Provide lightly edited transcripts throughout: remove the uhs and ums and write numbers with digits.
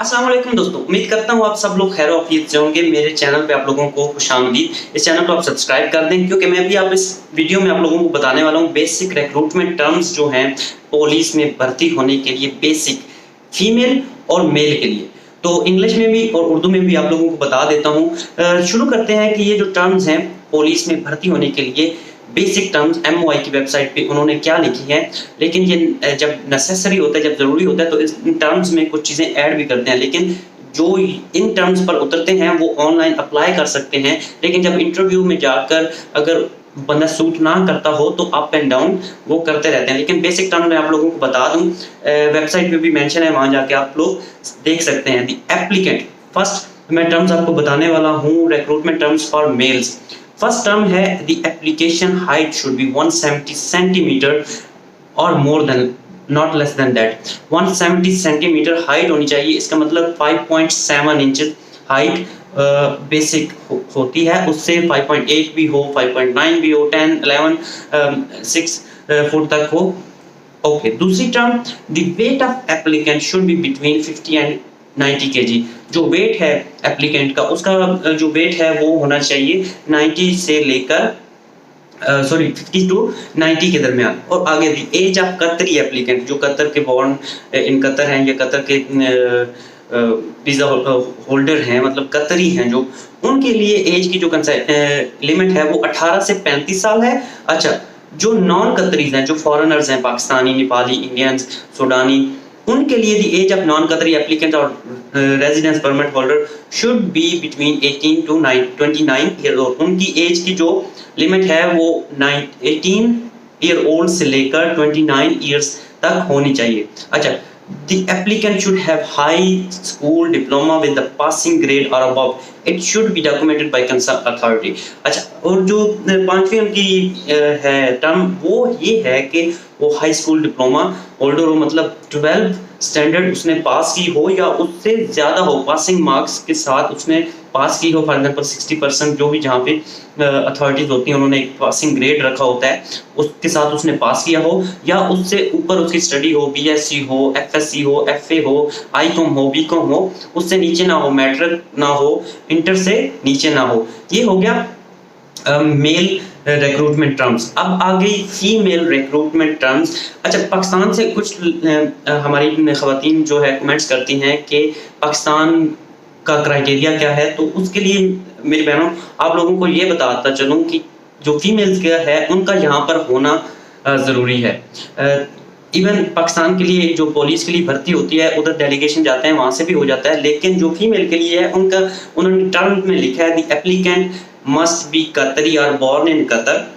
अस्सलाम वालेकुम दोस्तों, उम्मीद करता हूँ आप सब लोग खैर ऑफियत से होंगे। मेरे चैनल पे आप लोगों को खुशामदीद। इस चैनल को आप सब्सक्राइब कर दें क्योंकि मैं भी आप इस वीडियो में आप लोगों को बताने वाला हूँ बेसिक रिक्रूटमेंट टर्म्स जो हैं पुलिस में भर्ती होने के लिए, बेसिक फीमेल और मेल के लिए। तो इंग्लिश में भी और उर्दू में भी आप लोगों को बता देता हूँ। शुरू करते हैं कि ये जो टर्म्स हैं पुलिस में भर्ती होने के लिए, बेसिक टर्म्स MOI की वेबसाइट पे उन्होंने क्या लिखी है। लेकिन ये जब नेसेसरी होता है, जब ज़रूरी होता है तो इस टर्म्स में कुछ चीज़ें ऐड भी करते हैं। लेकिन जो इन टर्म्स पर उतरते हैं वो ऑनलाइन अप्लाई कर सकते हैं। लेकिन जब इंटरव्यू में जाकर अगर बंदा सूट ना करता हो तो अप एंड डाउन वो करते रहते हैं। लेकिन बेसिक टर्म मैं आप लोगों को बता दूं, वेबसाइट पे भी मेंशन है, वहां जाके आप लोग देख सकते हैं। दी एप्लीकेंट, फर्स्ट मैं टर्म्स आपको बताने वाला हूँ recruitment terms for males. First term है the application height should be 170 centimetre और more than, not less than that. 170 centimetre height होनी चाहिए। इसका मतलब 5.7 इंचेस हाइट बेसिक होती है। उससे 5.8 भी हो, 5.9 भी हो, 10, 11, 6 फुट तक हो। ओके, दूसरी term the weight of applicant should be between 50 and 90 kg। जो वेट है एप्लीकेंट का, उसका जो वेट है वो होना चाहिए 90 से लेकर 50 टू 90 के दरमियान। और आगे दी एज ऑफ कतरी एप्लीकेंट, जो कतर के बॉर्न इन कतर हैं या कतर के वीजा होल्डर हैं, मतलब कतरी हैं, जो उनके लिए एज की जो लिमिट है वो 18 से 35 साल है। अच्छा, जो नॉन कतरीज हैं, जो फॉरेनर्स हैं, पाकिस्तानी, नेपाली, इंडियंस, सूडानी, उनके लिए the age of non Qatari applicant और residence permit holder should be between 18 to 29 year old. उनकी एज की जो लिमिट है वो 18 ईयर ओल्ड से लेकर 29 ईयर्स तक होनी चाहिए। अच्छा, the applicant should have high school diploma with the passing grade or above. It should be documented by concerned authority. अच्छा, और जो पांचवी उनकी है टर्म वो ये है कि वो हाई स्कूल डिप्लोमा होल्डर हो, मतलब 12 स्टैंडर्ड उसने पास की हो या उससे ज़्यादा हो, पासिंग मार्क्स के साथ उसने पास की हो। फॉर एग्जाम्पल 60% जो भी जहाँ पे अथॉरिटीज होती हैं उन्होंने एक पासिंग ग्रेड रखा होता है, उसके साथ उसने पास किया हो, या उससे ऊपर उसकी स्टडी हो, BSc हो, FSc हो, FA हो, ICOM हो, BCom हो, उससे नीचे ना हो, मैट्रिक ना हो, इंटर से नीचे ना हो। ये हो गया मेल रिक्रूटमेंट टर्म्स। अब आ गई फीमेल रिक्रूटमेंट टर्म्स। अच्छा, पाकिस्तान से कुछ हमारी खवातीन जो है कमेंट्स करती हैं कि पाकिस्तान का क्राइटेरिया क्या है, तो उसके लिए मेरी बहनों आप लोगों को ये बताता चलूं कि जो फीमेल्स का है उनका यहाँ पर होना ज़रूरी है। इवन पाकिस्तान के लिए जो पुलिस के लिए भर्ती होती है उधर डेलीगेशन जाते हैं, वहाँ से भी हो जाता है। लेकिन जो फीमेल के लिए है उनका उन्होंने टर्म में लिखा है द एप्लीकेंट मस्ट बी कतरी और born in Qatar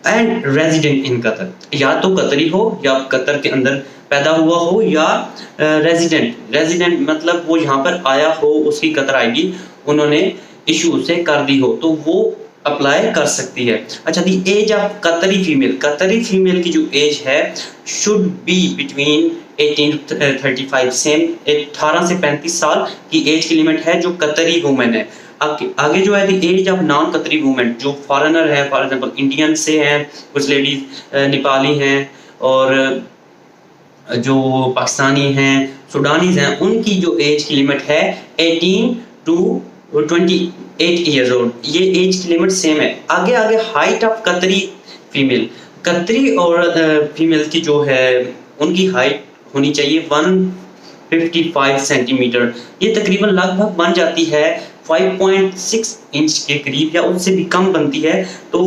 and resident in Qatar. या तो कतरी हो या कतर के अंदर पैदा हुआ हो, या रेजिडेंट मतलब वो यहाँ पर आया हो, उसकी कतर आईडी उन्होंने इशू से कर दी हो तो वो अप्लाई कर सकती है। अच्छा, दी एज ऑफ कतरी फीमेल की जो एज है should be between 18 to 35, same 18 से 35 साल की एज की लिमिट है जो कतरी वुमेन है। आगे जो है दी एज ऑफ नॉन कतरी वुमेन, जो फॉरेनर है, फॉर एग्जांपल इंडियन से हैं, कुछ लेडीज नेपाली हैं, और जो पाकिस्तानी हैं, सूडानीज हैं, उनकी जो एज की लिमिट है 18 टू 28 ईयर्स ओल्ड। ये एज की लिमिट सेम है। आगे हाइट ऑफ कतरी और फीमेल की जो है उनकी हाइट होनी चाहिए 155 सेंटीमीटर। ये तकरीबन लगभग बन जाती है 5.6 इंच के करीब, या उससे भी कम बनती है, तो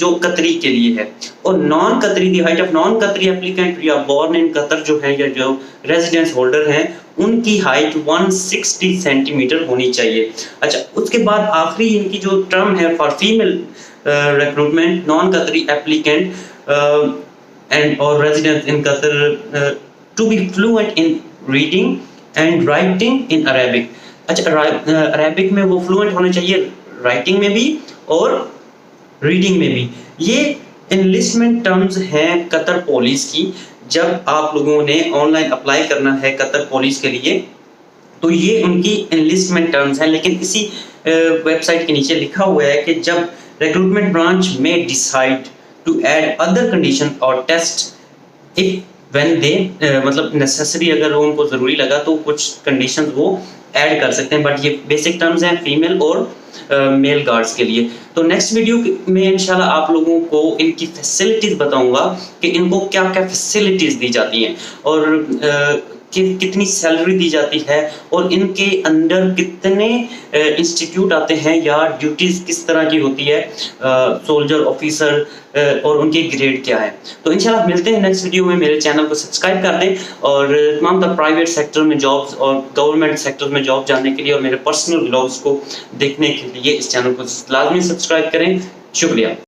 जो कतरी के लिए है। और नॉन कतरी दी height of non Qatari applicant या बॉर्न इन कतर जो है या जो रेजिडेंस होल्डर हैं उनकी हाइट 160 सेंटीमीटर होनी चाहिए। अच्छा, उसके बाद आखिरी इनकी जो टर्म है for female recruitment, non Qatari applicant and और residence in Qatar to be fluent in reading and writing in Arabic. अच्छा, अरेबिक में वो फ्लुएंट होने चाहिए, राइटिंग में भी और रीडिंग में भी। ये एनलिस्टमेंट टर्म्स हैं कतर पुलिस की। जब आप लोगों ने ऑनलाइन अप्लाई करना है कतर पुलिस के लिए तो ये उनकी एनलिस्टमेंट टर्म्स हैं। लेकिन इसी वेबसाइट के नीचे लिखा हुआ है कि जब रिक्रूटमेंट ब्रांच में decide to add other condition और टेस्ट इफ व्हेन दे मतलब नेसेसरी, अगर वो उनको ज़रूरी लगा तो कुछ कंडीशंस वो ऐड कर सकते हैं, बट ये बेसिक टर्म्स हैं फीमेल और मेल गार्ड्स के लिए। तो नेक्स्ट वीडियो में इंशाल्लाह आप लोगों को इनकी फैसिलिटीज़ बताऊंगा कि इनको क्या-क्या फैसिलिटीज़ दी जाती हैं और कितनी सैलरी दी जाती है और इनके अंडर कितने इंस्टीट्यूट आते हैं या ड्यूटीज़ किस तरह की होती है, सोल्जर, ऑफिसर और उनके ग्रेड क्या है। तो इंशाल्लाह मिलते हैं नेक्स्ट वीडियो में। मेरे चैनल को सब्सक्राइब कर दें और तमाम तर प्राइवेट सेक्टर में जॉब्स और गवर्नमेंट सेक्टर में जॉब जानने के लिए और मेरे पर्सनल व्लॉग्स को देखने के लिए इस चैनल को लाजमी सब्सक्राइब करें। शुक्रिया।